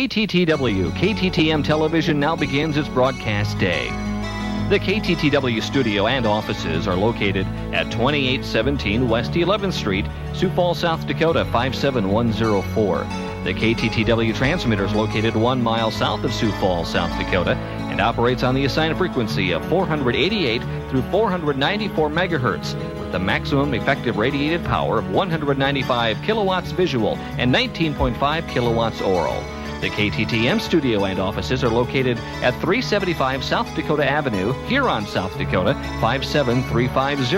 KTTW, KTTM Television now begins its broadcast day. The KTTW studio and offices are located at 2817 West 11th Street, Sioux Falls, South Dakota 57104. The KTTW transmitter is located 1 mile south of Sioux Falls, South Dakota, and operates on the assigned frequency of 488 through 494 megahertz, with the maximum effective radiated power of 195 kilowatts visual and 19.5 kilowatts oral. The KTTM studio and offices are located at 375 South Dakota Avenue, Huron, South Dakota 57350.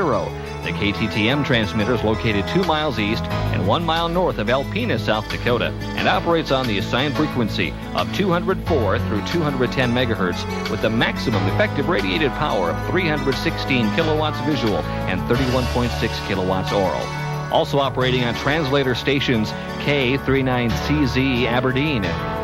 The KTTM transmitter is located 2 miles east and 1 mile north of Alpena, South Dakota, and operates on the assigned frequency of 204 through 210 megahertz with the maximum effective radiated power of 316 kilowatts visual and 31.6 kilowatts oral. Also operating on translator stations K39CZ Aberdeen,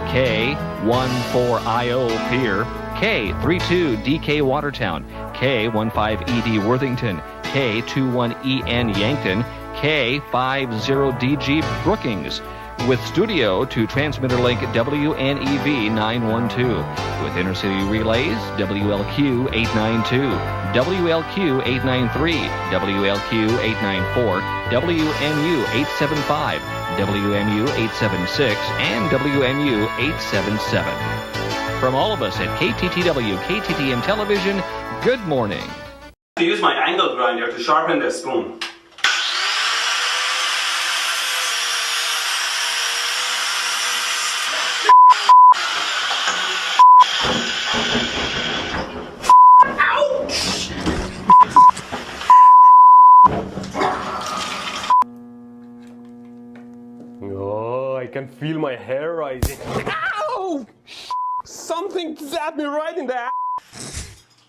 K14IO Pier, K32DK Watertown, K15ED Worthington, K21EN Yankton, K50DG Brookings, with studio to transmitter link WNEV 912, with intercity relays WLQ 892, WLQ 893, WLQ 894, WMU 875, WMU 876, and WMU 877. From all of us at KTTW, KTTM Television, good morning. I use my angle grinder to sharpen the spoon. Oh, I can feel my hair rising. Ow! Something zapped me right in the ass.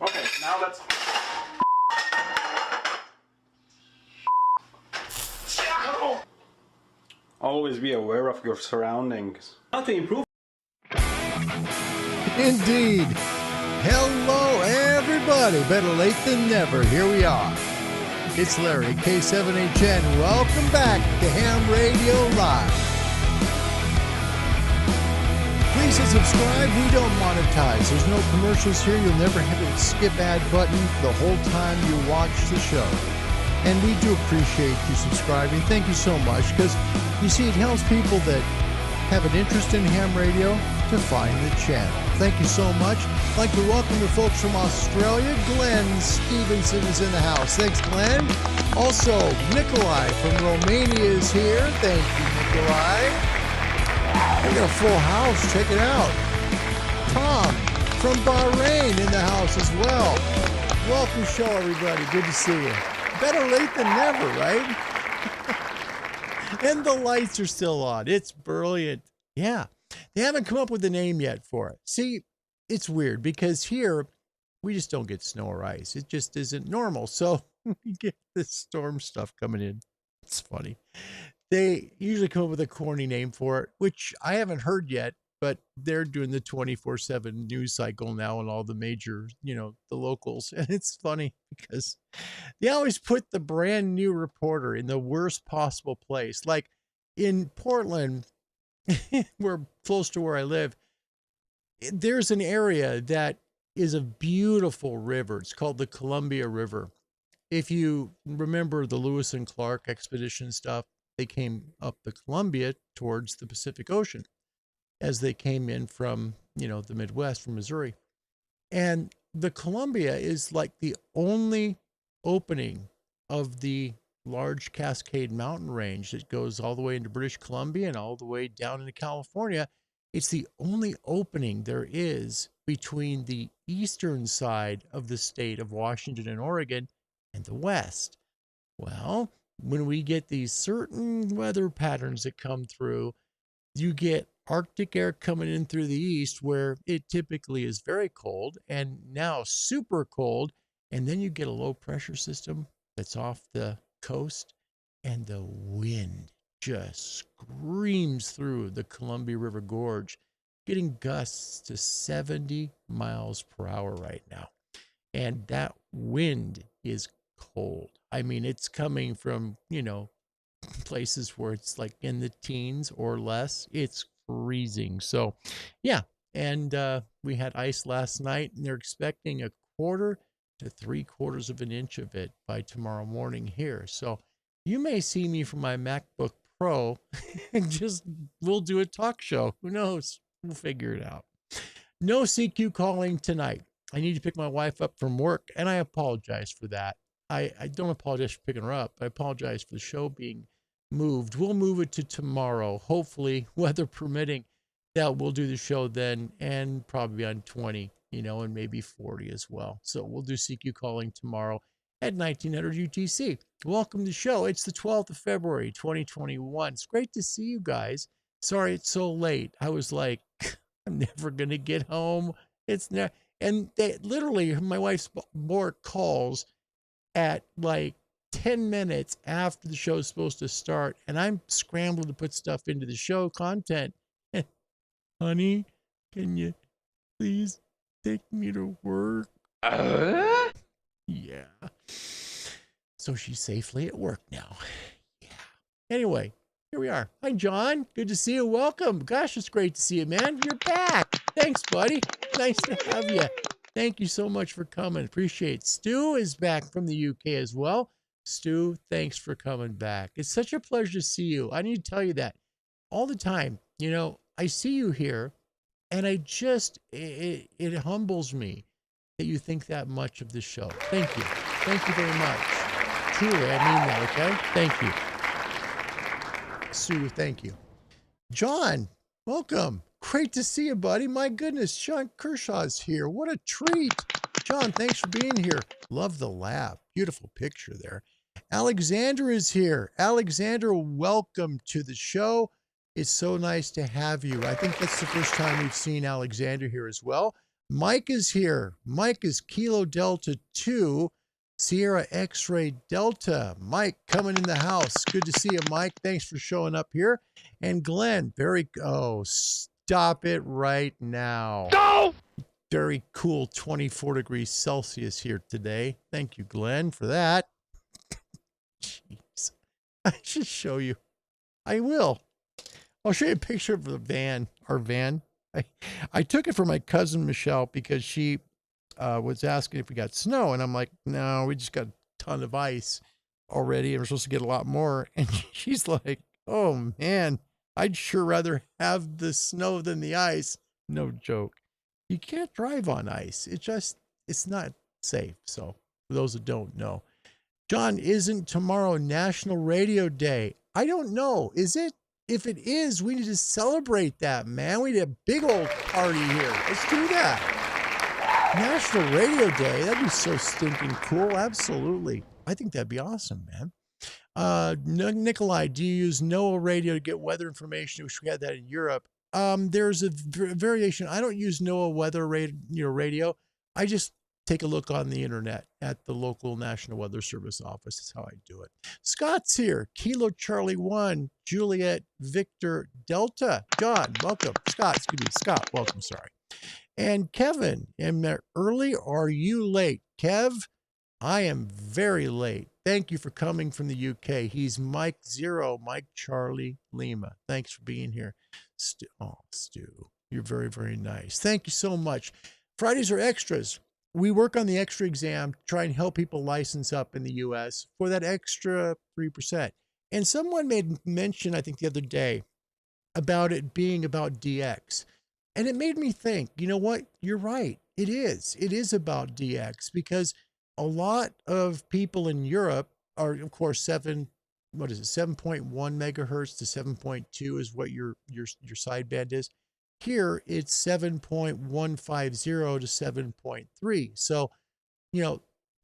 Okay, now let's... Always be aware of your surroundings. How to improve? Indeed. Hello, everybody. Better late than never. Here we are. It's Larry, K7HN. Welcome back to Ham Radio Live. Please hit subscribe. We don't monetize. There's no commercials here. You'll never hit a skip ad button the whole time you watch the show. And we do appreciate you subscribing. Thank you so much, because you see, it helps people that have an interest in ham radio to find the channel. Thank you so much. I'd like to welcome the folks from Australia. Glenn Stevenson is in the house. Thanks, Glenn. Also, Nikolai from Romania is here. Thank you, Nikolai. We got a full house. Check it out. Tom from Bahrain in the house as well. Welcome, show, everybody. Good to see you. Better late than never, right? And the lights are still on. It's brilliant. Yeah. They haven't come up with a name yet for it. See, it's weird because here we just don't get snow or ice. It just isn't normal. So we get this storm stuff coming in. It's funny. They usually come up with a corny name for it, which I haven't heard yet, but they're doing the 24/7 news cycle now and all the major, the locals. And it's funny because they always put the brand new reporter in the worst possible place. Like in Portland, we're close to where I live. There's an area that is a beautiful river. It's called the Columbia River. If you remember the Lewis and Clark expedition stuff, they came up the Columbia towards the Pacific Ocean as they came in from, the Midwest, from Missouri. And the Columbia is like the only opening of the large Cascade Mountain range that goes all the way into British Columbia and all the way down into California. It's the only opening there is between the eastern side of the state of Washington and Oregon and the west. Well, when we get these certain weather patterns that come through, you get Arctic air coming in through the east where it typically is very cold and now super cold. And then you get a low pressure system that's off the coast and the wind just screams through the Columbia River Gorge, getting gusts to 70 miles per hour right now. And that wind is cold. I mean, it's coming from, places where it's like in the teens or less. It's freezing. So, yeah. And we had ice last night, and they're expecting 1/4 to 3/4 of an inch of it by tomorrow morning here. So you may see me from my MacBook Pro and we'll do a talk show. Who knows? We'll figure it out. No CQ calling tonight. I need to pick my wife up from work, and I apologize for that. I don't apologize for picking her up. I apologize for the show being moved. We'll move it to tomorrow, hopefully, weather permitting. That we'll do the show then, and probably on 20, and maybe 40 as well. So we'll do CQ calling tomorrow at 1900 UTC. Welcome to the show. It's the 12th of February, 2021. It's great to see you guys. Sorry it's so late. I was like, I'm never going to get home. And they literally, my wife's board calls at like 10 minutes after the show is supposed to start, and I'm scrambling to put stuff into the show content. Honey, can you please take me to work? Yeah. So she's safely at work now. Yeah. Anyway, here we are. Hi, John. Good to see you. Welcome. Gosh, it's great to see you, man. You're back. Thanks, buddy. Nice to have you. Thank you so much for coming. Appreciate it. Stu is back from the UK as well. Stu, thanks for coming back. It's such a pleasure to see you. I need to tell you that all the time. I see you here, and it humbles me that you think that much of the show. Thank you. Thank you very much. Truly, I mean that, okay? Thank you. Sue, thank you. John, welcome. Great to see you, buddy. My goodness, Sean Kershaw's here. What a treat. John, thanks for being here. Love the laugh. Beautiful picture there. Alexander is here. Alexander, welcome to the show. It's so nice to have you. I think that's the first time we've seen Alexander here as well. Mike is here. Mike is Kilo Delta 2, Sierra X-Ray Delta. Mike coming in the house. Good to see you, Mike. Thanks for showing up here. And Glenn, stop it right now. No! Very cool 24 degrees Celsius here today. Thank you, Glenn, for that. Jeez. I should show you. I will. I'll show you a picture of the van, our van. I took it for my cousin Michelle because she was asking if we got snow. And I'm like, no, we just got a ton of ice already. And we're supposed to get a lot more. And she's like, oh, man, I'd sure rather have the snow than the ice. No joke. You can't drive on ice. It's not safe. So for those that don't know. John, isn't tomorrow National Radio Day? I don't know. Is it? If it is, we need to celebrate that, man. We need a big old party here. Let's do that. National Radio Day. That'd be so stinking cool. Absolutely. I think that'd be awesome, man. Nikolai, do you use NOAA radio to get weather information? I wish we had that in Europe. There's a variation. I don't use NOAA weather radio. I just take a look on the internet at the local National Weather Service office. That's how I do it. Scott's here. Kilo Charlie 1, Juliet Victor Delta. John, welcome. Scott, welcome, sorry. And Kevin, am I early or are you late? Kev, I am very late. Thank you for coming from the UK. He's Mike Charlie Lima. Thanks for being here. Stu, you're very, very nice. Thank you so much. Fridays are extras. We work on the extra exam to try and help people license up in the U.S. for that extra 3%. And someone made mention, I think the other day, about it being about DX. And it made me think, you know what? You're right. It is. It is about DX because a lot of people in Europe are, of course, 7.1 megahertz to 7.2 is what your sideband is. Here, it's 7.150 to 7.3. So,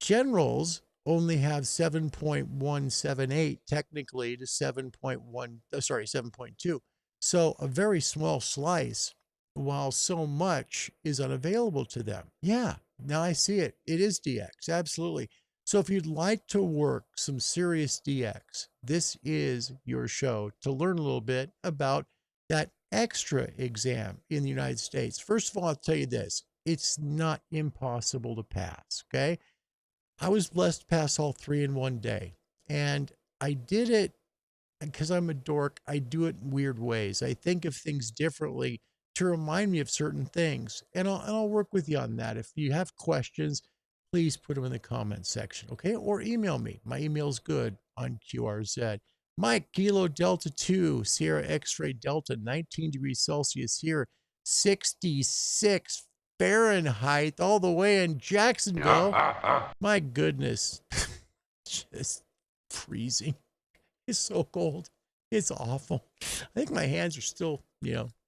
generals only have 7.178 technically to 7.2. So a very small slice, while so much is unavailable to them. Yeah, now I see it. It is DX, absolutely. So if you'd like to work some serious DX, this is your show to learn a little bit about that extra exam in the United States. First of all, I'll tell you this. It's not impossible to pass, okay? I was blessed to pass all three in one day. And I did it because I'm a dork, I do it in weird ways. I think of things differently to remind me of certain things. And I'll work with you on that. If you have questions, please put them in the comment section, okay? Or email me. My email's good on QRZ. Mike, Kilo Delta 2, Sierra X-Ray Delta, 19 degrees Celsius here, 66 Fahrenheit, all the way in Jacksonville. My goodness. Just freezing. It's so cold. It's awful. I think my hands are still,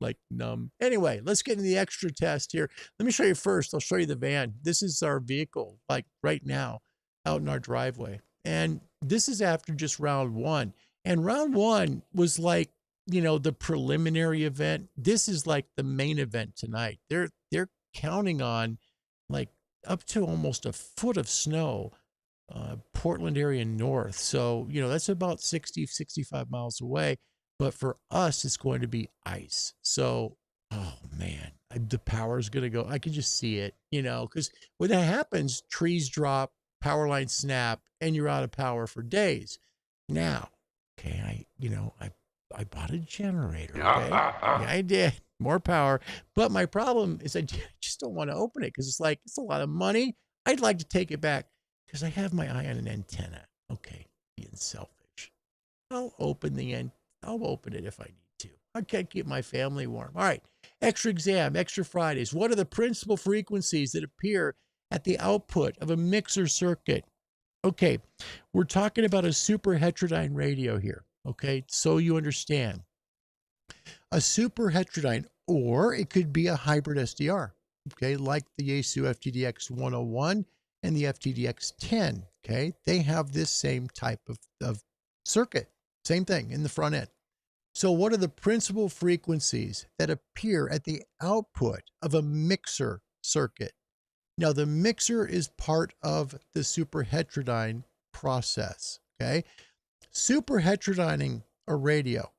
like numb. Anyway, let's get into the extra test here. Let me show you first. I'll show you the van. This is our vehicle, like right now, out in our driveway. And this is after just round one. And round one was like, the preliminary event. This is like the main event tonight. They're counting on like up to almost a foot of snow. Portland area north. So, that's about 65 miles away. But for us, it's going to be ice. So, oh man, the power is going to go. I can just see it, because when that happens, trees drop, power lines snap, and you're out of power for days. Now, okay, I bought a generator. Okay, yeah, I did. More power. But my problem is I just don't want to open it because it's a lot of money. I'd like to take it back. Because I have my eye on an antenna. Okay, being selfish. I'll open it if I need to. I can't keep my family warm. All right, extra exam, extra Fridays. What are the principal frequencies that appear at the output of a mixer circuit? Okay, we're talking about a super heterodyne radio here. Okay, so you understand. A super heterodyne, or it could be a hybrid SDR. Okay, like the Yaesu FTDX 101. And the FTDX 10, okay? They have this same type of circuit, same thing in the front end. So what are the principal frequencies that appear at the output of a mixer circuit? Now, the mixer is part of the super heterodyne process, okay? Super heterodyning a radio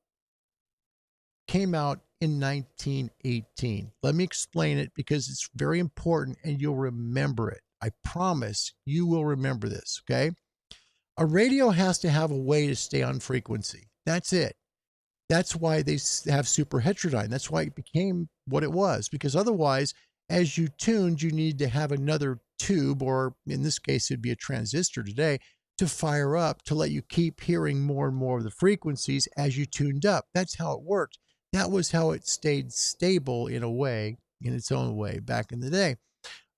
came out in 1918. Let me explain it because it's very important and you'll remember it. I promise you will remember this, okay? A radio has to have a way to stay on frequency. That's it. That's why they have super heterodyne. That's why it became what it was, because otherwise, as you tuned, you need to have another tube, or in this case, it'd be a transistor today, to fire up to let you keep hearing more and more of the frequencies as you tuned up. That's how it worked. That was how it stayed stable in a way, in its own way, back in the day.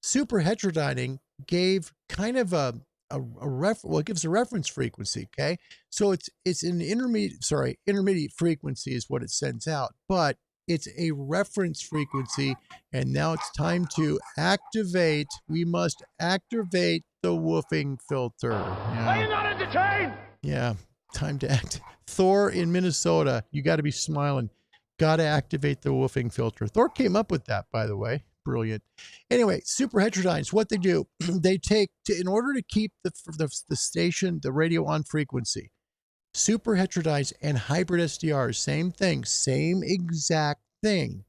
Super heterodyning gave kind of it gives a reference frequency, okay? So it's an intermediate frequency is what it sends out, but it's a reference frequency, and now it's time to activate. We must activate the woofing filter. Yeah. Are you not entertained? Yeah, time to act. Thor in Minnesota, you got to be smiling. Got to activate the woofing filter. Thor came up with that, by the way. Brilliant. Anyway, super heterodynes, what they do, they take, in order to keep the station, the radio on frequency, super heterodynes and hybrid SDRs, same thing, same exact thing.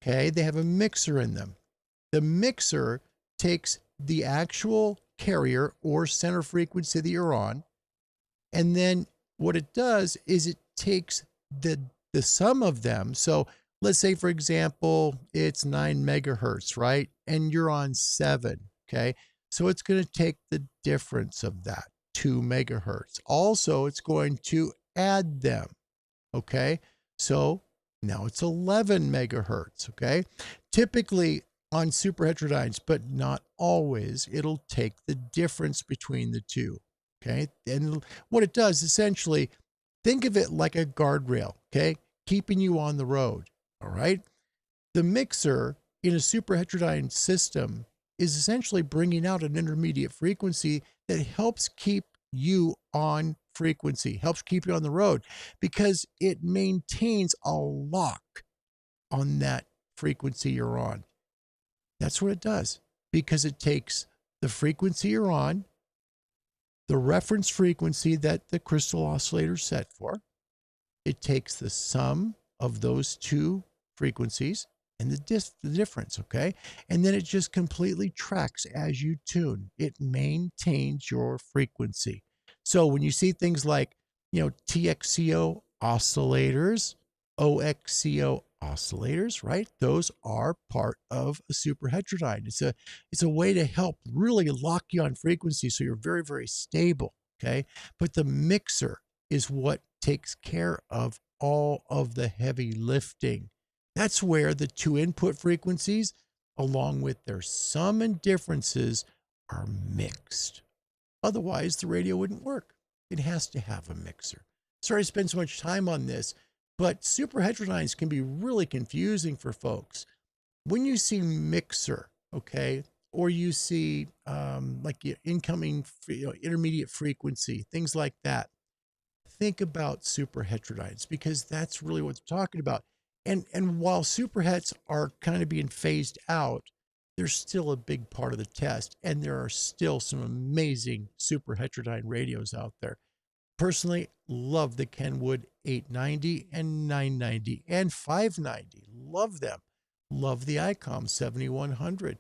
Okay, they have a mixer in them. The mixer takes the actual carrier or center frequency that you're on, and then what it does is it takes the sum of them. So let's say, for example, it's 9 megahertz, right? And you're on 7, okay? So it's going to take the difference of that, 2 megahertz. Also, it's going to add them, okay? So now it's 11 megahertz, okay? Typically on super heterodynes, but not always, it'll take the difference between the two, okay? And what it does, essentially, think of it like a guardrail, okay? Keeping you on the road. All right. The mixer in a super heterodyne system is essentially bringing out an intermediate frequency that helps keep you on frequency, helps keep you on the road, because it maintains a lock on that frequency you're on. That's what it does, because it takes the frequency you're on, the reference frequency that the crystal oscillator is set for. It takes the sum of those two frequencies and the difference, okay? And then it just completely tracks as you tune. It maintains your frequency. So when you see things like TXCO oscillators, OXCO oscillators, right? Those are part of a super heterodyne. It's a way to help really lock you on frequency so you're very, very stable, okay? But the mixer is what takes care of all of the heavy lifting. That's where the two input frequencies, along with their sum and differences, are mixed. Otherwise, the radio wouldn't work. It has to have a mixer. Sorry to spend so much time on this, but super heterodynes can be really confusing for folks. When you see mixer, okay, or you see like incoming, intermediate frequency, things like that, think about super heterodynes, because that's really what they're talking about. And while super hets are kind of being phased out, they're still a big part of the test, and there are still some amazing super heterodyne radios out there. Personally, love the Kenwood 890 and 990 and 590. Love them. Love the ICOM 7100.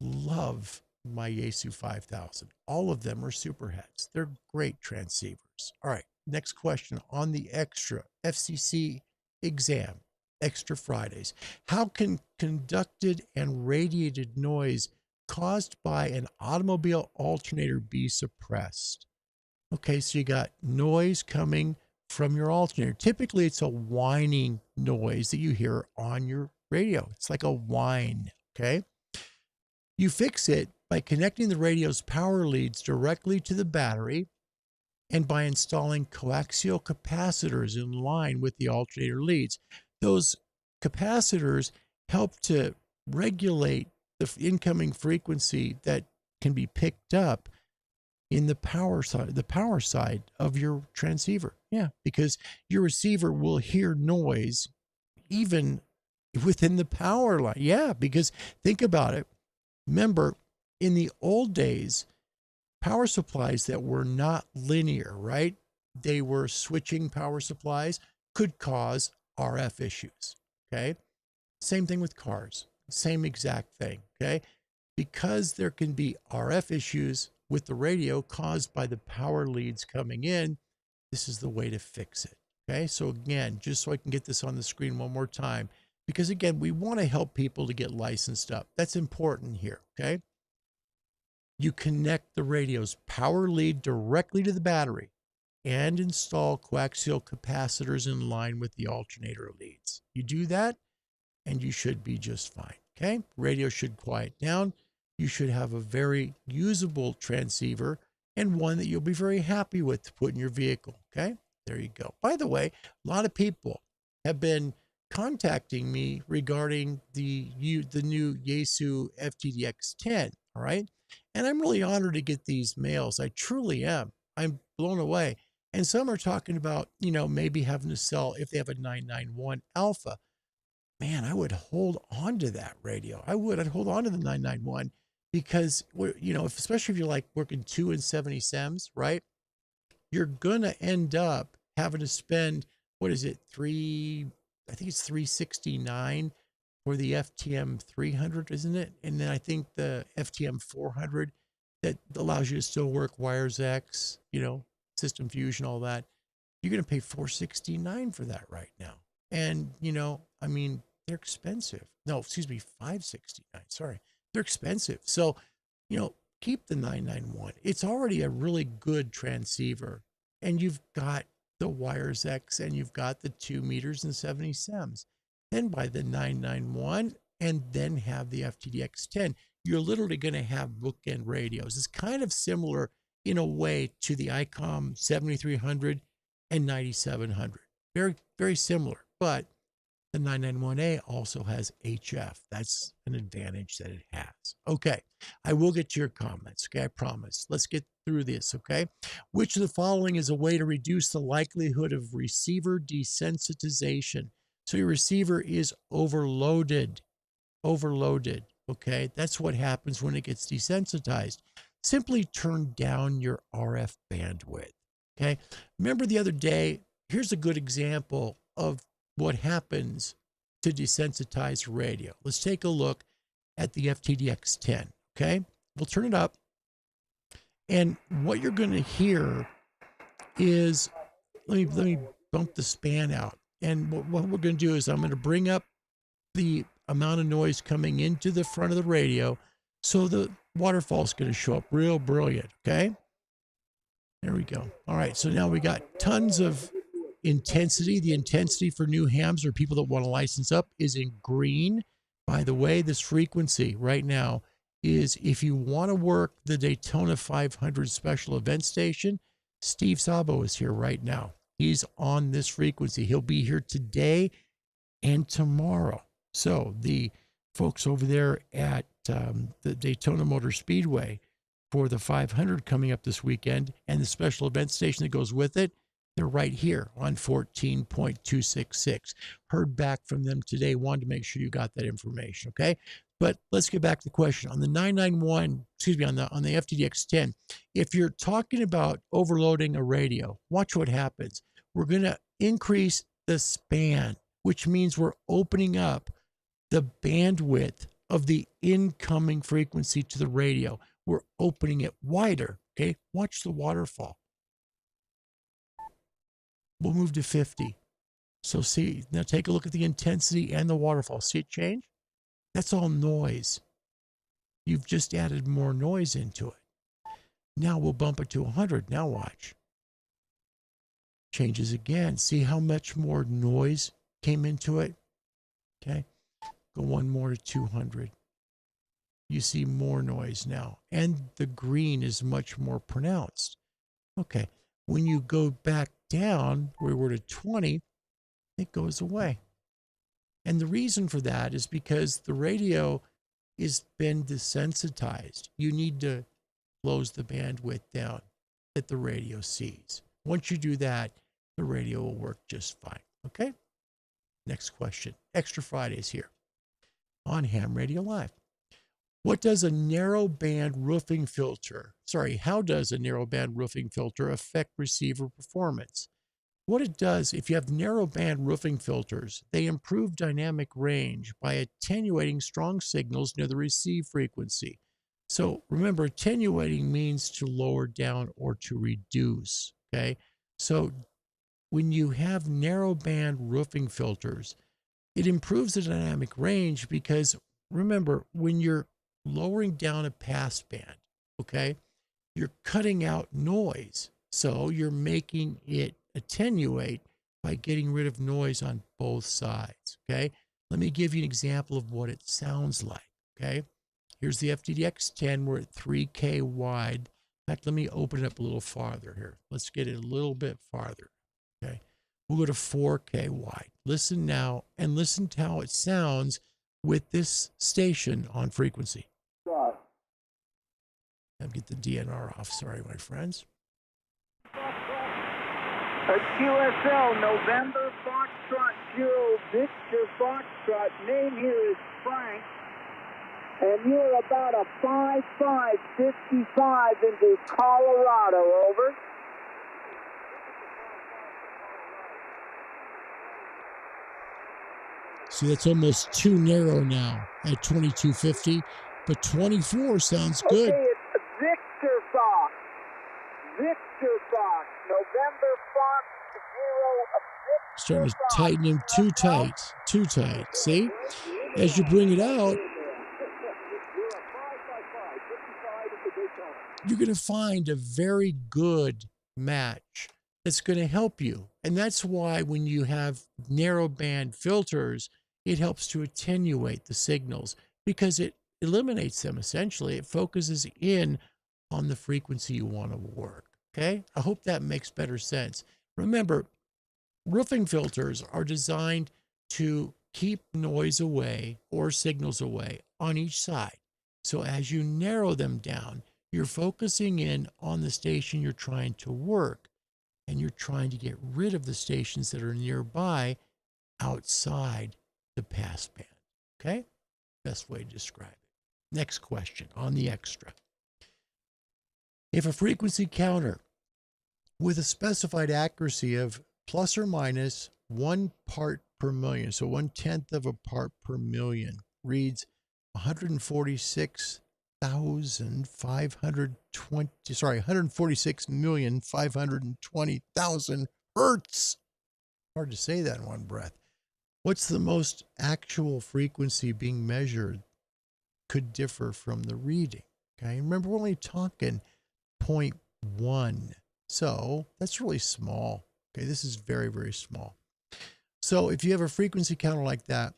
Love my Yaesu 5000. All of them are super hets. They're great transceivers. All right, next question on the extra FCC exam. Extra Fridays. How can conducted and radiated noise caused by an automobile alternator be suppressed? Okay, so you got noise coming from your alternator. Typically, it's a whining noise that you hear on your radio. It's like a whine, okay? You fix it by connecting the radio's power leads directly to the battery and by installing coaxial capacitors in line with the alternator leads. Those capacitors help to regulate the incoming frequency that can be picked up in the power side of your transceiver. Yeah, because your receiver will hear noise even within the power line. Yeah, because think about it. Remember, in the old days, power supplies that were not linear, right? They were switching power supplies, could cause RF issues, okay? Same thing with cars, same exact thing, okay? Because there can be RF issues with the radio caused by the power leads coming in, this is the way to fix it, okay? So again, just so I can get this on the screen one more time, because again, we want to help people to get licensed up. That's important here, okay? You connect the radio's power lead directly to the battery and install coaxial capacitors in line with the alternator leads. You do that, and you should be just fine, okay? Radio should quiet down. You should have a very usable transceiver and one that you'll be very happy with to put in your vehicle, okay? There you go. By the way, a lot of people have been contacting me regarding the new Yaesu FTDX 10, all right? And I'm really honored to get these mails. I truly am. I'm blown away. And some are talking about, maybe having to sell if they have a 991 Alpha. Man, I would hold on to that radio. I'd hold on to the 991 because, especially if you're like working 2 and 70 SEMs, right? You're going to end up having to spend, I think it's $369 for the FTM 300, isn't it? And then I think the FTM 400 that allows you to still work wires X, System Fusion, all that. You're going to pay $469 for that right now. And, they're expensive. No, excuse me, $569. Sorry. They're expensive. So, keep the 991. It's already a really good transceiver. And you've got the wires X and you've got the 2 meters and 70 SEMs. Then buy the 991 and then have the FTDX 10. You're literally going to have bookend radios. It's kind of similar in a way to the ICOM 7300 and 9700. Very, very similar, but the 991A also has HF. That's an advantage that it has. Okay, I will get to your comments, okay? I promise. Let's get through this, okay? Which of the following is a way to reduce the likelihood of receiver desensitization? So your receiver is overloaded, okay? That's what happens when it gets desensitized. Simply turn down your RF bandwidth, okay? Remember the other day, here's a good example of what happens to desensitize radio. Let's take a look at the FTDX 10, okay? We'll turn it up. And what you're going to hear is let me bump the span out. And what we're going to do is I'm going to bring up the amount of noise coming into the front of the radio, so the waterfall is going to show up real brilliant. Okay. There we go. All right. So now we got tons of intensity. The intensity for new hams or people that want to license up is in green. By the way, this frequency right now is, if you want to work the Daytona 500 special event station, Steve Sabo is here right now. He's on this frequency. He'll be here today and tomorrow. So the folks over there at the Daytona Motor Speedway for the 500 coming up this weekend and the special event station that goes with it, they're right here on 14.266. Heard back from them today. Wanted to make sure you got that information, okay? But let's get back to the question. On the 991, excuse me, on the FTDX 10, if you're talking about overloading a radio, watch what happens. We're going to increase the span, which means we're opening up the bandwidth of the incoming frequency to the radio. We're opening it wider, okay? Watch the waterfall. We'll move to 50. So see, now take a look at the intensity and the waterfall. See it change? That's all noise. You've just added more noise into it. Now we'll bump it to 100. Now watch. Changes again. See how much more noise came into it? Okay. Go one more to 200. You see more noise now. And the green is much more pronounced. Okay. When you go back down, where we're to 20, it goes away. And the reason for that is because the radio has been desensitized. You need to close the bandwidth down that the radio sees. Once you do that, the radio will work just fine. Okay? Next question. Extra Fridays here on Ham Radio Live. What does a narrowband roofing filter, how does a narrowband roofing filter affect receiver performance? What it does, if you have narrowband roofing filters, they improve dynamic range by attenuating strong signals near the receive frequency. So remember, attenuating means to lower down or to reduce, okay? So when you have narrowband roofing filters, it improves the dynamic range because remember, when you're lowering down a passband, okay, you're cutting out noise. So you're making it attenuate by getting rid of noise on both sides, okay? Let me give you an example of what it sounds like, okay? Here's the FTDX 10. We're at 3K wide. In fact, let me open it up a little farther here. Let's get it a little bit farther, okay? We'll go to 4K wide. Listen now and listen to how it sounds with this station on frequency. I'll get the DNR off. Sorry, my friends. QSO, November Foxtrot 0, Victor Foxtrot. Name here is Frank. And you're about a 5.555 into Colorado, over. See, that's almost too narrow now at 2250, but 24 sounds good. Okay, it's Victor Fox. Victor Fox, November Fox 0, Victor Starting to tighten him too tight, too tight. See? As you bring it out, you're going to find a very good match that's going to help you. And that's why when you have narrowband filters, it helps to attenuate the signals because it eliminates them essentially. It focuses in on the frequency you want to work. Okay? I hope that makes better sense. Remember, roofing filters are designed to keep noise away or signals away on each side. So as you narrow them down, you're focusing in on the station you're trying to work, and you're trying to get rid of the stations that are nearby outside the passband. Okay? Best way to describe it. Next question on the extra. If a frequency counter with a specified accuracy of plus or minus 1 part per million, so 1/10 of a part per million, reads 146,520, sorry, 146,520,000 hertz. Hard to say that in one breath. What's the most actual frequency being measured could differ from the reading. Okay, remember we're only talking 0.1. So that's really small. Okay, this is very, very small. So if you have a frequency counter like that,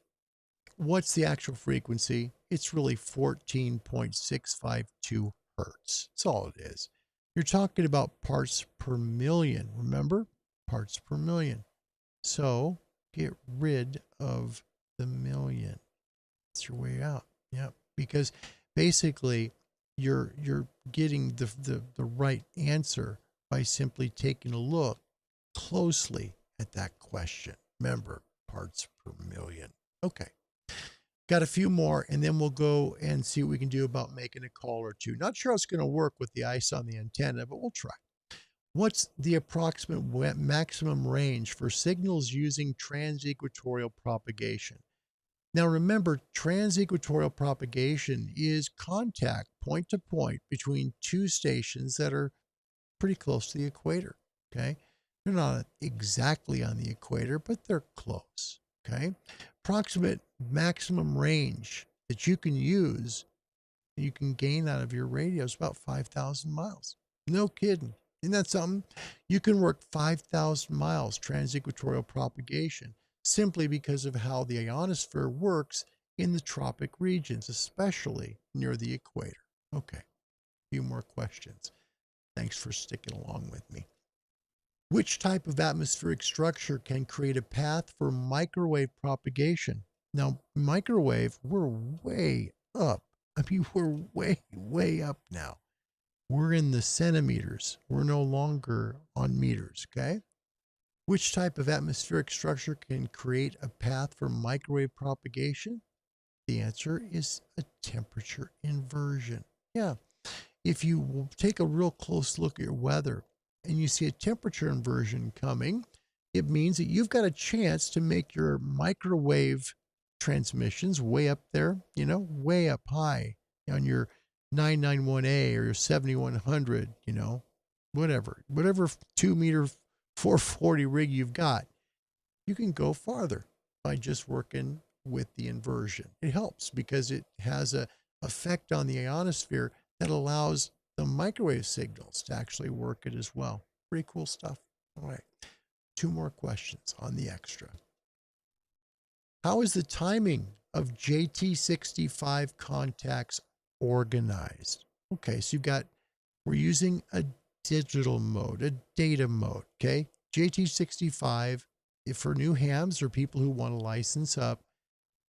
what's the actual frequency? It's really 14.652 hertz. That's all it is. You're talking about parts per million. Remember? Parts per million. So get rid of the million. That's your way out. Yep. Because basically you're getting the right answer by simply taking a look closely at that question. Remember, parts per million. Okay. Got a few more, and then we'll go and see what we can do about making a call or two. Not sure how it's going to work with the ice on the antenna, but we'll try. What's the approximate maximum range for signals using transequatorial propagation? Now remember, transequatorial propagation is contact point to point between two stations that are pretty close to the equator, okay? They're not exactly on the equator, but they're close, okay? Approximate maximum range that you can use, you can gain out of your radio is about 5,000 miles. No kidding. Isn't that something? You can work 5,000 miles transequatorial propagation simply because of how the ionosphere works in the tropic regions, especially near the equator. Okay, a few more questions. Thanks for sticking along with me. Which type of atmospheric structure can create a path for microwave propagation? Now, microwave, we're way up. I mean, we're way, way up now. We're in the centimeters. We're no longer on meters, okay? Which type of atmospheric structure can create a path for microwave propagation? The answer is a temperature inversion. Yeah. If you take a real close look at your weather and you see a temperature inversion coming, it means that you've got a chance to make your microwave transmissions way up there, way up high on your 991A or your 7100, whatever 2-meter 440 rig you've got, you can go farther by just working with the inversion. It helps because it has an effect on the ionosphere that allows the microwave signals to actually work it as well. Pretty cool stuff. All right, 2 more questions on the extra. How is the timing of JT65 contacts organized? Okay, so we're using a digital mode, a data mode, okay? JT65, if for new hams or people who want to license up,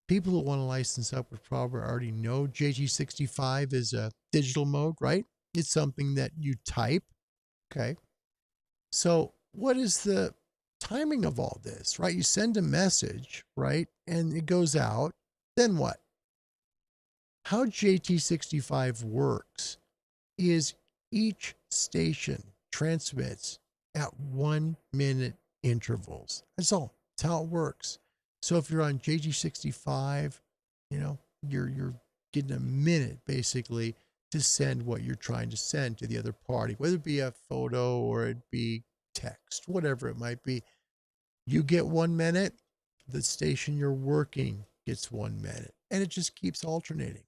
people who want to license up would probably already know JT65 is a digital mode, right? It's something that you type, okay? So what is the timing of all this, right? You send a message, right? And it goes out, then what? How JT65 works is each station transmits at 1-minute intervals. That's all. That's how it works. So if you're on JT65, you're getting a minute basically to send what you're trying to send to the other party, whether it be a photo or it be text, whatever it might be. You get 1 minute, the station you're working gets 1 minute, and it just keeps alternating.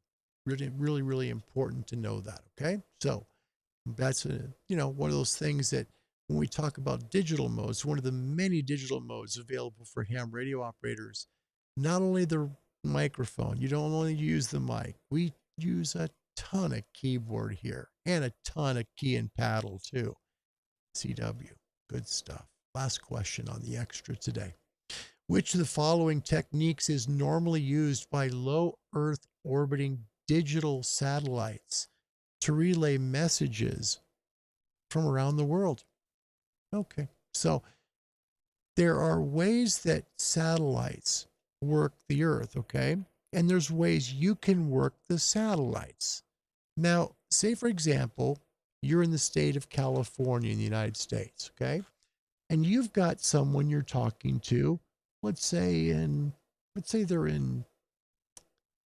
Really, really, really important to know that. Okay, so that's one of those things that when we talk about digital modes, one of the many digital modes available for ham radio operators. Not only the microphone, you don't only use the mic. We use a ton of keyboard here and a ton of key and paddle too. CW, good stuff. Last question on the extra today. Which of the following techniques is normally used by low Earth orbiting digital satellites to relay messages from around the world? Okay, so there are ways that satellites work the Earth, okay? And there's ways you can work the satellites. Now, say for example, you're in the state of California in the United States, okay? And you've got someone you're talking to, let's say they're in,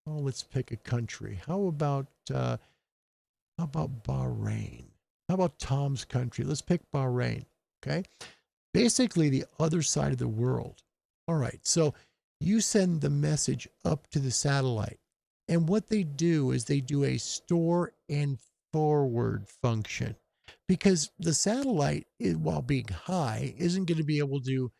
let's pick a country. How about Bahrain? How about Tom's country? Let's pick Bahrain, okay? basically the other side of the world. All right, so you send the message up to the satellite. And what they do is they do a store and forward function, because the satellite, while being high, isn't going to be able to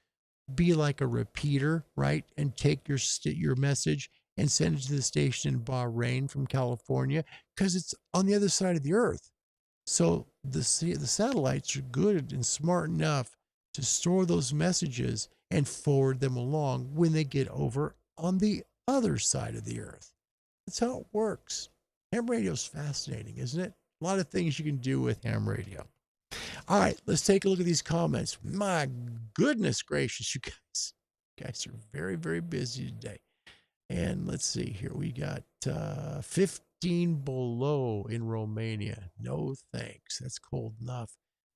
be like a repeater, right? And take your message and send it to the station in Bahrain from California, because it's on the other side of the earth. So the satellites are good and smart enough to store those messages and forward them along when they get over on the other side of the earth. That's how it works. Ham radio is fascinating, isn't it? A lot of things you can do with ham radio. All right, let's take a look at these comments. My goodness gracious, you guys are very, very busy today. And let's see here. We got 15 below in Romania. No thanks. That's cold enough.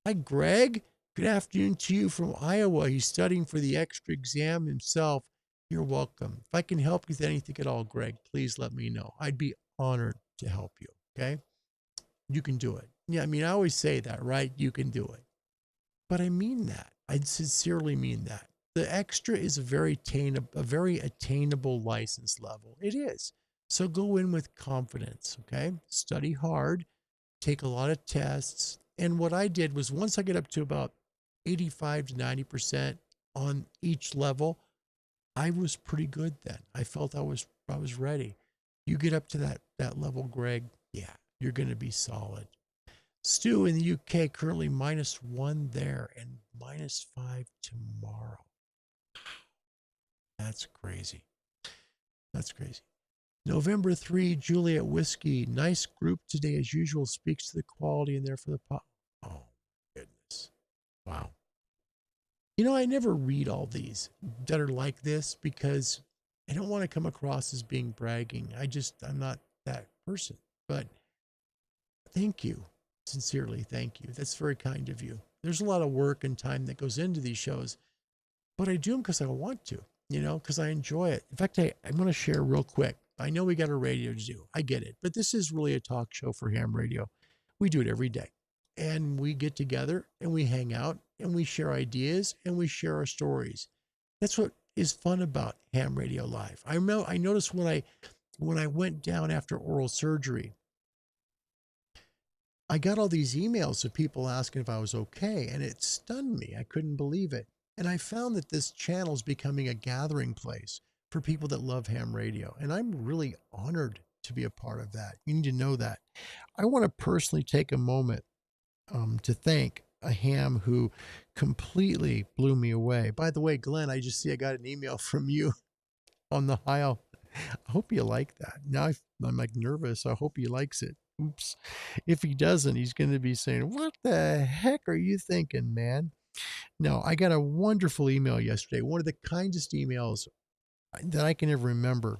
Hi, Greg. Good afternoon to you from Iowa. He's studying for the extra exam himself. You're welcome. If I can help you with anything at all, Greg, please let me know. I'd be honored to help you, okay? You can do it. Yeah, I mean, I always say that, right? You can do it. But I mean that. I sincerely mean that. The extra is a very attainable license level. It is. So go in with confidence, okay? Study hard, take a lot of tests. And what I did was, once I get up to about 85 to 90% on each level, I was pretty good then. I felt I was ready. You get up to that level, Greg, yeah, you're going to be solid. Stu in the UK, currently -1 there and -5 tomorrow. That's crazy. That's crazy. November 3, Juliet Whiskey. Nice group today as usual. Speaks to the quality in there for the pop. Oh, goodness. Wow. You know, I never read all these that are like this because I don't want to come across as being bragging. I'm not that person. But thank you. Sincerely, thank you. That's very kind of you. There's a lot of work and time that goes into these shows, but I do them because I want to, because I enjoy it. In fact, I'm going to share real quick. I know we got a radio to do. I get it. But this is really a talk show for ham radio. We do it every day. And we get together and we hang out and we share ideas and we share our stories. That's what is fun about Ham Radio Live. I noticed when I went down after oral surgery, I got all these emails of people asking if I was okay, and it stunned me. I couldn't believe it. And I found that this channel is becoming a gathering place for people that love ham radio. And I'm really honored to be a part of that. You need to know that. I want to personally take a moment to thank a ham who completely blew me away. By the way, Glenn, I got an email from you on the aisle. I hope you like that. Now I'm like nervous. I hope he likes it. Oops. If he doesn't, he's going to be saying, what the heck are you thinking, man? No, I got a wonderful email yesterday. One of the kindest emails that I can ever remember.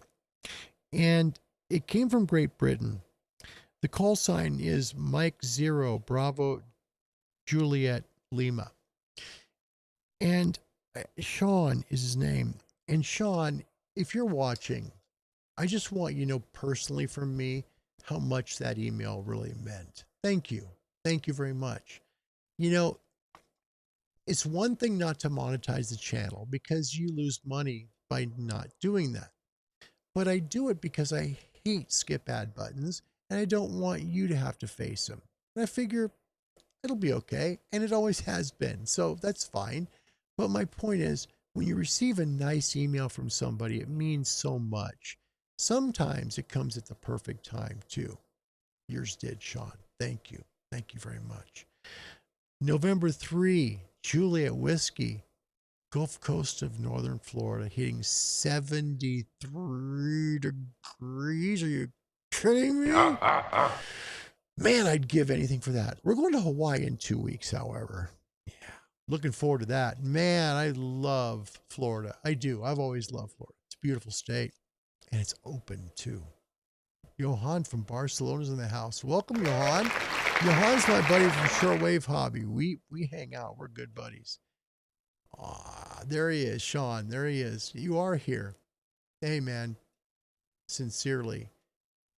And it came from Great Britain. The call sign is Mike 0 Bravo Juliet Lima. And Sean is his name. And Sean, if you're watching, I just want you to know personally from me how much that email really meant. Thank you. Thank you very much. It's one thing not to monetize the channel because you lose money by not doing that. But I do it because I hate skip ad buttons and I don't want you to have to face them. And I figure it'll be okay. And it always has been. So that's fine. But my point is, when you receive a nice email from somebody, it means so much. Sometimes it comes at the perfect time too. Yours did, Sean. Thank you. Thank you very much. November 3, Juliet Whiskey, Gulf Coast of Northern Florida, hitting 73 degrees. Are you kidding me? Man, I'd give anything for that. We're going to Hawaii in 2 weeks, however. Yeah, looking forward to that. Man, I love Florida. I do. I've always loved Florida. It's a beautiful state. And it's open too. Johan from Barcelona's in the house. Welcome, Johan. Johan's my buddy from Shortwave Hobby. We hang out. We're good buddies. There he is, Sean. There he is. You are here. Hey, man. Sincerely.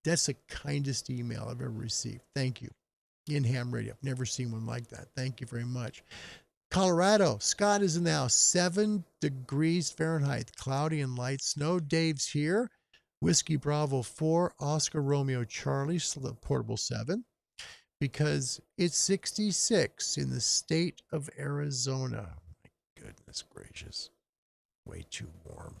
That's the kindest email I've ever received. Thank you. In ham radio. I've never seen one like that. Thank you very much. Colorado, Scott is in the house. 7 degrees Fahrenheit, cloudy and light snow. Dave's here. Whiskey Bravo 4, Oscar Romeo Charlie, portable 7, because it's 66 in the state of Arizona. My goodness gracious. Way too warm.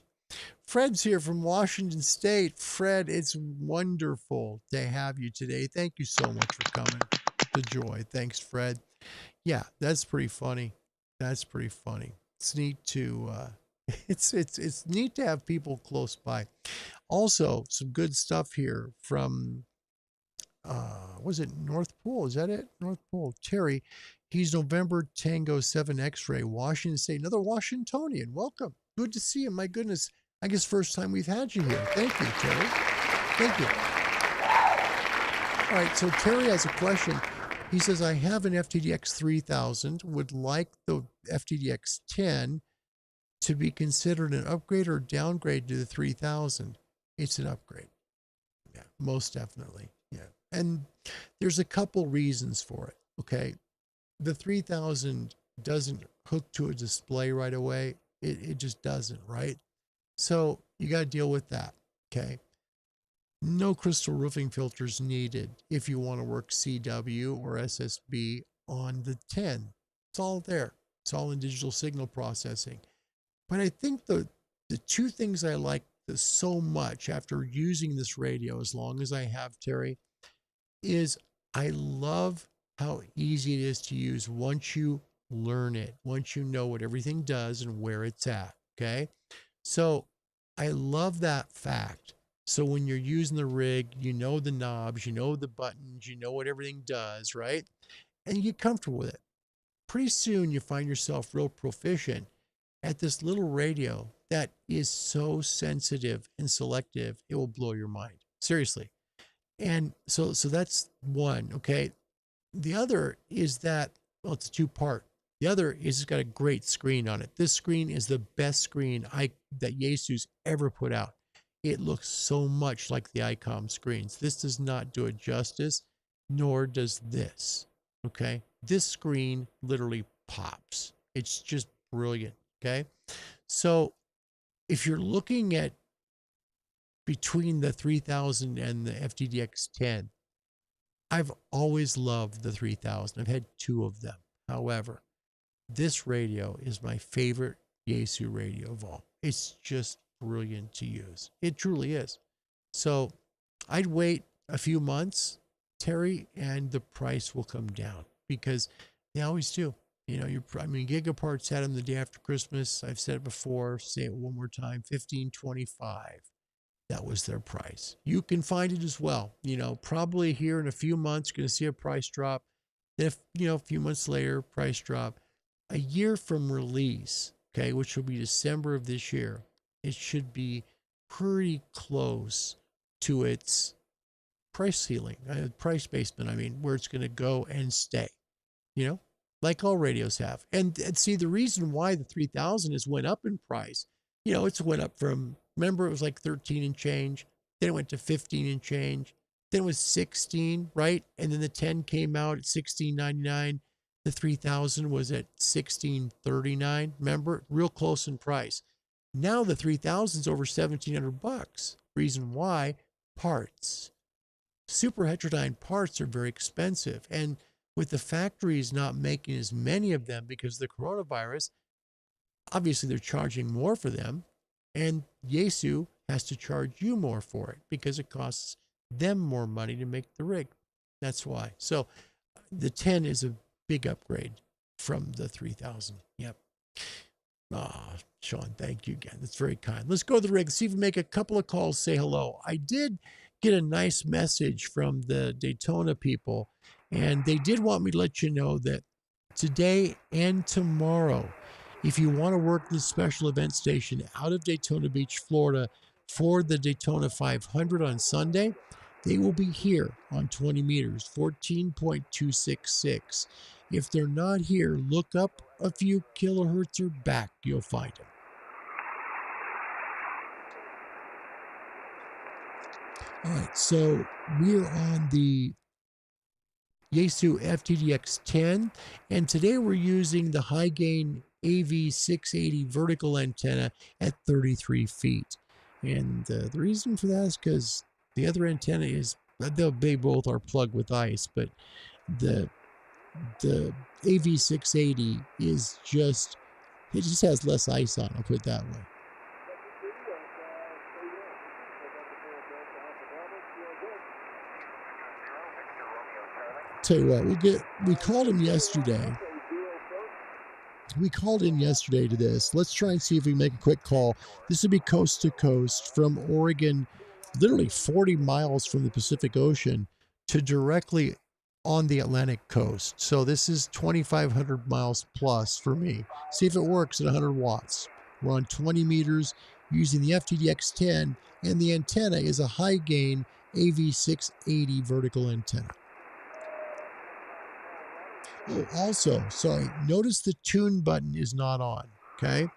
Fred's here from Washington State. Fred, it's wonderful to have you today. Thank you so much for coming. The joy. Thanks, Fred. Yeah, that's pretty funny. That's pretty funny. It's neat to it's neat to have people close by. Also, some good stuff here from was it North Pole? Is that it? North Pole. Terry, he's November Tango 7 X-ray, Washington State. Another Washingtonian. Welcome. Good to see you. My goodness. I guess first time we've had you here. Thank you, Terry. Thank you. All right, so Terry has a question. He says, I have an FTDX 3000, would like the FTDX 10 to be considered an upgrade or downgrade to the 3000. It's an upgrade. Yeah, most definitely. Yeah. And there's a couple reasons for it. Okay. The 3000 doesn't hook to a display right away. It just doesn't, right? So you got to deal with that. Okay. No crystal roofing filters needed if you want to work CW or SSB on the 10. It's all there. It's all in digital signal processing. But I think the two things I like so much after using this radio as long as I have, Terry, is I love how easy it is to use once you learn it, once you know what everything does and where it's at. Okay. So I love that fact. So when you're using the rig, you know the knobs, you know the buttons, you know what everything does, right? And you get comfortable with it. Pretty soon you find yourself real proficient at this little radio that is so sensitive and selective, it will blow your mind. Seriously. And so that's one, okay? The other is that, well, it's a two-part. The other is it's got a great screen on it. This screen is the best screen that Yaesu's ever put out. It looks so much like the ICOM screens. This does not do it justice, nor does this, okay? This screen literally pops. It's just brilliant, okay? So if you're looking at between the 3000 and the FTDX 10, I've always loved the 3000. I've had 2 of them. However, this radio is my favorite Yaesu radio of all. It's just brilliant to use. It truly is. So I'd wait a few months, Terry, and the price will come down because they always do. You know, Gigaparts had them the day after Christmas. I've said it before, say it one more time, $15.25. That was their price. You can find it as well. You know, probably here in a few months, you're going to see a price drop. If, a few months later, price drop. A year from release, okay, which will be December of this year, it should be pretty close to its price ceiling, price basement, where it's going to go and stay, like all radios have. And see, the reason why the 3000 has went up in price, it's went up from, remember, it was like 13 and change, then it went to 15 and change, then it was 16, right? And then the 10 came out at $16.99. The 3000 was at $16.39. Remember, real close in price. Now the 3000 is over $1,700. Reason why? Parts. Super heterodyne parts are very expensive. And with the factories not making as many of them because of the coronavirus, obviously they're charging more for them. And Yaesu has to charge you more for it because it costs them more money to make the rig. That's why. So the 10 is a big upgrade from the 3000. Yep. Sean, thank you again. That's very kind. Let's go to the rig. Let's see if we make a couple of calls, say hello. I did get a nice message from the Daytona people, and they did want me to let you know that today and tomorrow, if you want to work this special event station out of Daytona Beach, Florida, for the Daytona 500 on Sunday, they will be here on 20 meters, 14.266. If they're not here, look up a few kilohertz or back, you'll find them. All right, so we're on the Yaesu FTDX 10, and today we're using the high gain AV680 vertical antenna at 33 feet. And the reason for that is because the other antenna is, they both are plugged with ice, but the AV680 is just, it just has less ice on it, I'll put it that way. Tell you what, we called him yesterday. We called in yesterday to this. Let's try and see if we can make a quick call. This would be coast to coast from Oregon, literally 40 miles from the Pacific Ocean to directly on the Atlantic coast. So this is 2,500 miles plus for me. See if it works at 100 watts. We're on 20 meters using the FTDX 10, and the antenna is a high gain AV680 vertical antenna. Oh, also, sorry, notice the tune button is not on, okay?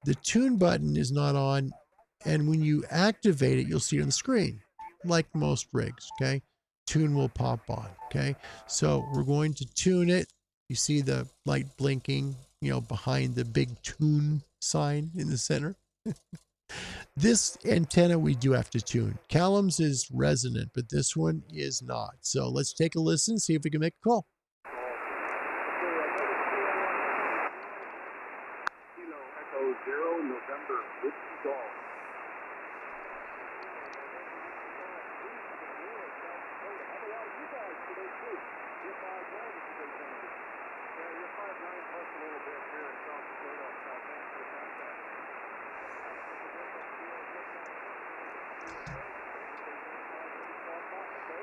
The tune button is not on, and when you activate it, you'll see it on the screen, like most rigs, okay? Tune will pop on, okay? So we're going to tune it. You see the light blinking, you know, behind the big tune sign in the center. This antenna we do have to tune. Callum's is resonant, but this one is not. So let's take a listen, see if we can make a call. November, Whiskey Golf.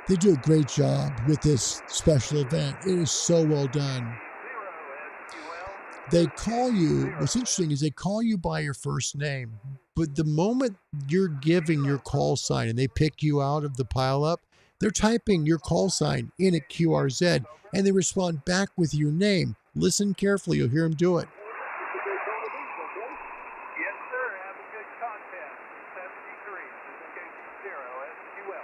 They do a great job with this special event. It is so well done. They call you, what's interesting is they call you by your first name, but the moment you're giving your call sign and they pick you out of the pileup, they're typing your call sign in at QRZ and they respond back with your name. Listen carefully, you'll hear them do it. Yes, sir. Have a good contest. 73. SQL.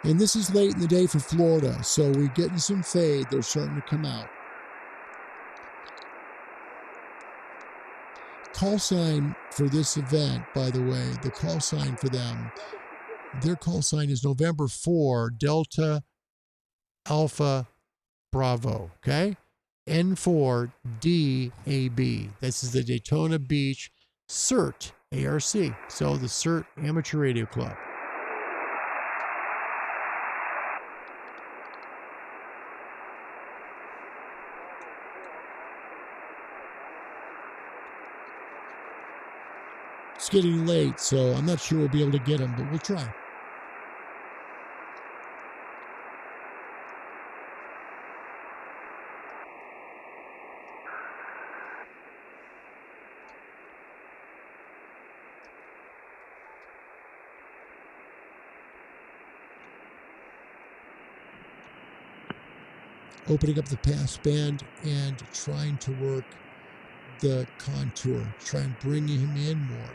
And this is late in the day for Florida, so we're getting some fade. They're starting to come out. Call sign for this event, by the way, the call sign for them, their call sign is November 4, Delta Alpha Bravo, okay? N4DAB. This is the Daytona Beach CERT, ARC. So the CERT Amateur Radio Club. It's getting late, so I'm not sure we'll be able to get them, but we'll try. Opening up the passband and trying to work the contour, try and bring him in more.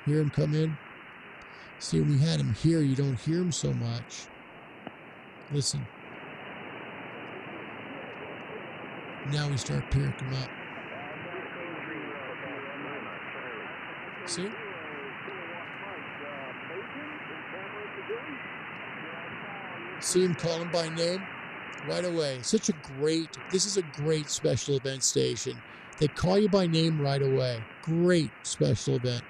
Hear him come in? See, when we had him here, you don't hear him so much. Listen. Now we start picking him up. See? See him call him by name? Right away. This is a great special event station. They call you by name right away. Great special event.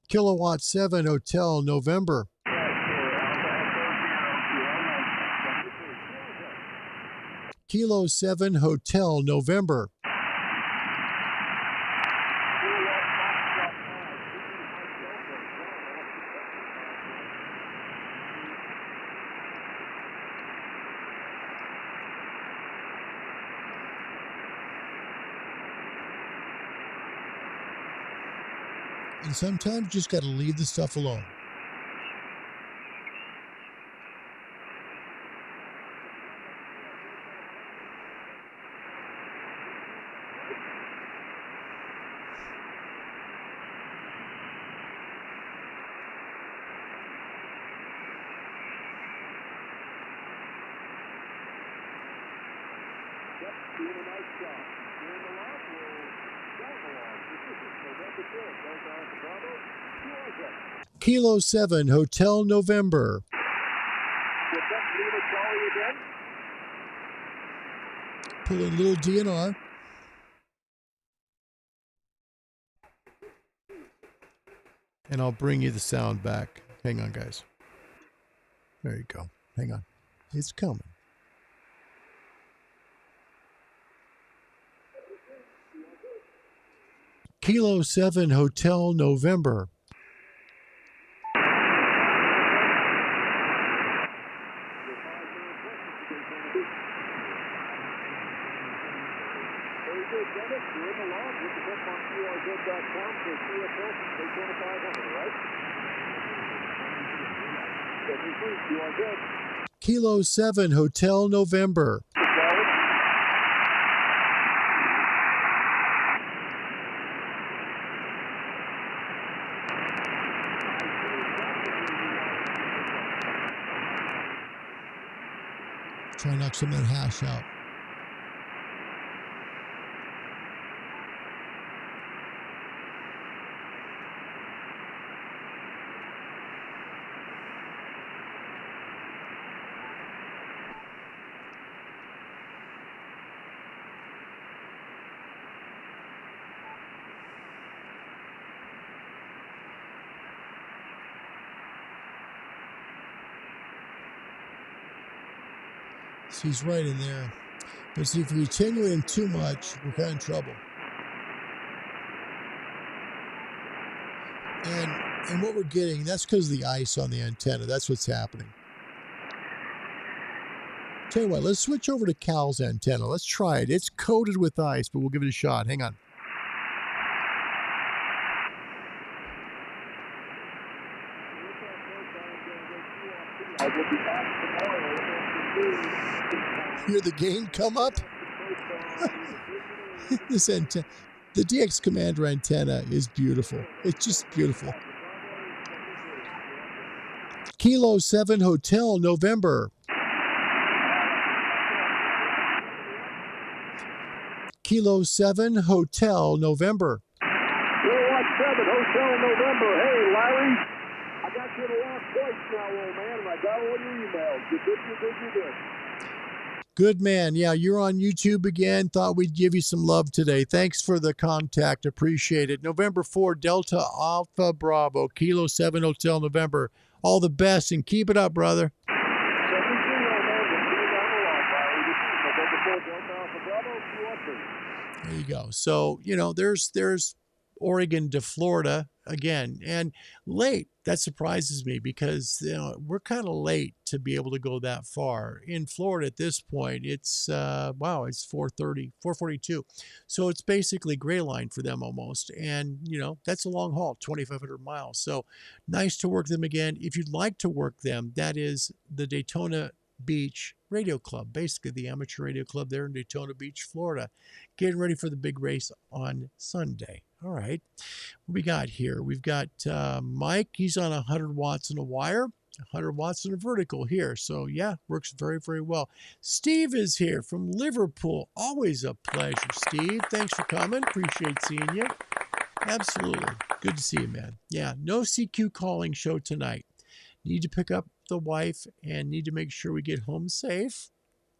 Kilowatt 7 Hotel, November. Kilo 7 Hotel, November. And sometimes you just got to leave the stuff alone. Kilo 7, Hotel November. Pull in little DNR. And I'll bring you the sound back. Hang on, guys. There you go. Hang on. It's coming. Kilo 7, Hotel November. Kilo 7, Hotel November. Try to knock some of that hash out. See, he's right in there. But see, if we attenuate him too much, we're kind of in trouble. And what we're getting, that's because of the ice on the antenna. That's what's happening. Tell you what, let's switch over to Cal's antenna. Let's try it. It's coated with ice, but we'll give it a shot. Hang on. Hear the gain come up? This antenna, the DX Commander antenna is beautiful. It's just beautiful. Kilo 7 Hotel November. Kilo 7 Hotel November. Kilo 7 Hotel November. Hey, Larry, I got you in a lost voice now, old man, and I got all your emails. You did. Good man. Yeah, you're on YouTube again. Thought we'd give you some love today. Thanks for the contact. Appreciate it. November 4, Delta Alpha Bravo, Kilo 7 Hotel November. All the best and keep it up, brother. There you go. So, you know, there's Oregon to Florida again, and late. That surprises me because, you know, we're kind of late to be able to go that far. In Florida at this point, it's, wow, it's 442. So it's basically gray line for them almost. And, you know, that's a long haul, 2,500 miles. So nice to work them again. If you'd like to work them, that is the Daytona Beach Radio Club, basically the amateur radio club there in Daytona Beach, Florida. Getting ready for the big race on Sunday. All right. What we got here? We've got Mike. He's on 100 watts in a wire, 100 watts in a vertical here. So, yeah, works very, very well. Steve is here from Liverpool. Always a pleasure, Steve. Thanks for coming. Appreciate seeing you. Absolutely. Good to see you, man. Yeah, no CQ calling show tonight. Need to pick up the wife and need to make sure we get home safe.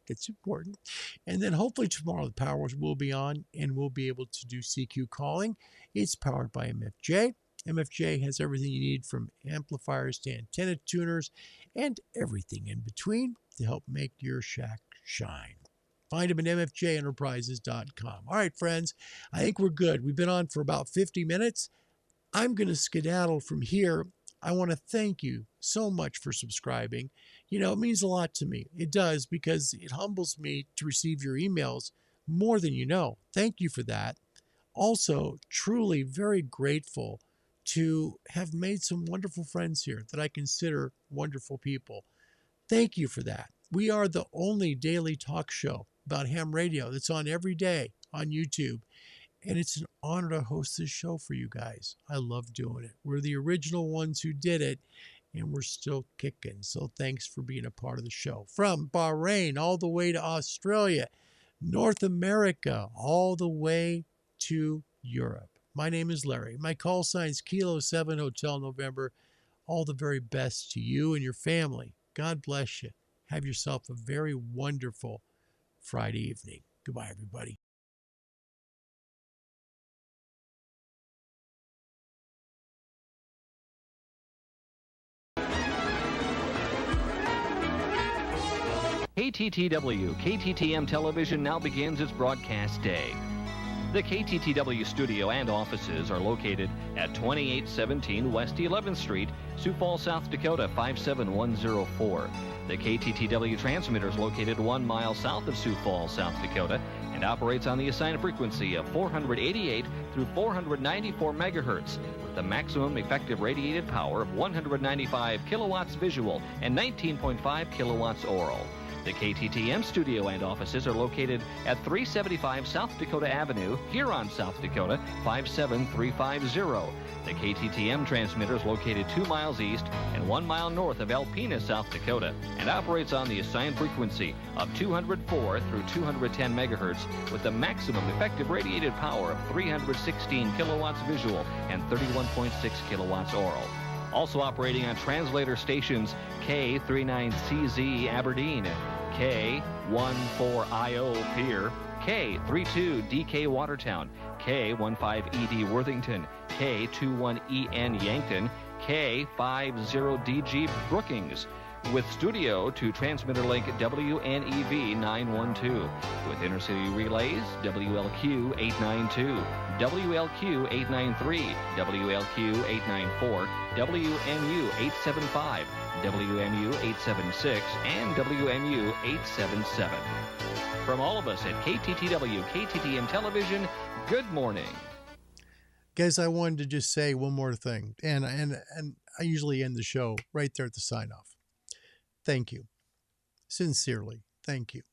It's important. And then hopefully tomorrow the powers will be on and we'll be able to do CQ calling. It's powered by MFJ. MFJ has everything you need from amplifiers to antenna tuners and everything in between to help make your shack shine. Find them at mfjenterprises.com. All right, friends, I think we're good. We've been on for about 50 minutes. I'm going to skedaddle from here. I want to thank you so much for subscribing. You know, it means a lot to me. It does, because it humbles me to receive your emails more than you know. Thank you for that. Also, truly very grateful to have made some wonderful friends here that I consider wonderful people. Thank you for that. We are the only daily talk show about ham radio that's on every day on YouTube. And it's an honor to host this show for you guys. I love doing it. We're the original ones who did it, and we're still kicking. So thanks for being a part of the show. From Bahrain all the way to Australia, North America, all the way to Europe. My name is Larry. My call sign's Kilo 7 Hotel November. All the very best to you and your family. God bless you. Have yourself a very wonderful Friday evening. Goodbye, everybody. KTTW, KTTM Television now begins its broadcast day. The KTTW studio and offices are located at 2817 West 11th Street, Sioux Falls, South Dakota 57104. The KTTW transmitter is located 1 mile south of Sioux Falls, South Dakota, and operates on the assigned frequency of 488 through 494 megahertz, with the maximum effective radiated power of 195 kilowatts visual and 19.5 kilowatts oral. The KTTM studio and offices are located at 375 South Dakota Avenue, Huron, South Dakota 57350. The KTTM transmitter is located 2 miles east and 1 mile north of Alpena, South Dakota, and operates on the assigned frequency of 204 through 210 megahertz with the maximum effective radiated power of 316 kilowatts visual and 31.6 kilowatts oral. Also operating on translator stations K39CZ Aberdeen, K14IO Pier, K32DK Watertown, K15ED Worthington, K21EN Yankton, K50DG Brookings, with studio to transmitter link WNEV 912, with intercity relays WLQ 892, WLQ 893, WLQ 894, WMU 875, WMU 876, and WMU 877. From all of us at KTTW, KTTM Television, good morning. Guys, I wanted to just say one more thing, and I usually end the show right there at the sign-off. Thank you. Sincerely, thank you.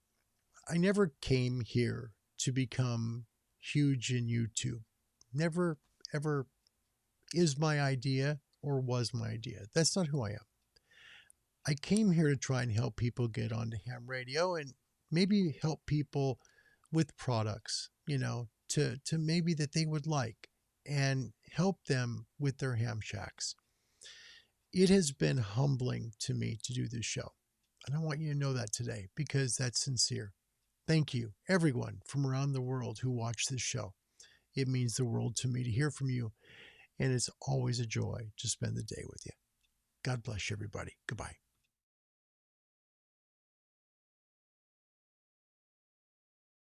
I never came here to become huge in YouTube. Never, ever is my idea or was my idea. That's not who I am. I came here to try and help people get onto ham radio and maybe help people with products, to maybe that they would like, and help them with their ham shacks. It has been humbling to me to do this show. And I want you to know that today because that's sincere. Thank you, everyone from around the world who watch this show. It means the world to me to hear from you. And it's always a joy to spend the day with you. God bless you, everybody. Goodbye.